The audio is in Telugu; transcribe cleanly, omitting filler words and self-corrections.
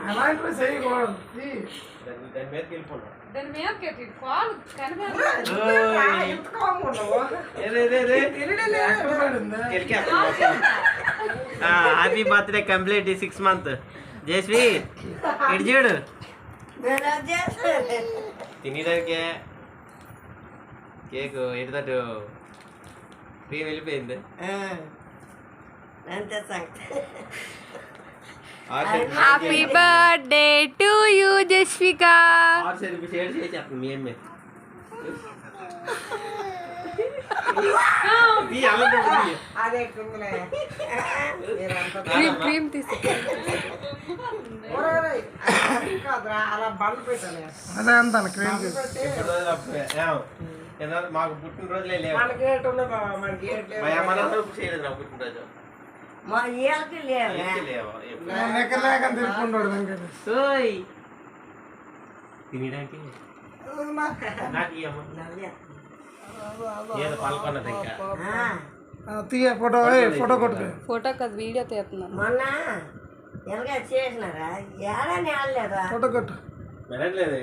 అలాంటివి చేయకూడదు. దాని మీదకి వెళ్ళిపోను. దాని మీద పాలు happy birthday complete 6 months. Jayasri ఇటు చూడు తినడానికే కేకు ఎడతట్టు క్రీమ్ వెళ్ళిపోయింది. Happy birthday to you Jasvika. Share చేసేస్తుంది మీ అమ్మే. క్రీమ్ తీసి అదే అంతాను క్రీమ్ మాకు పుట్టినరోజులే లేవు. మా అమ్మ చేయలేదు నా పుట్టినరోజు. నెక్కలేక తిరుపుకుంటాడు వెంకటేష్. తినడానికి నాకు ఏదో పలుకున్నది ఇంకా తీయ ఫోటో ఫోటో కొట్టుకో. ఫోటో కాదు వీడియో తీస్తున్నా. మొన్న ఎలాగ చేసినారా ఏడా నేడలేదా మెరట్లేదు.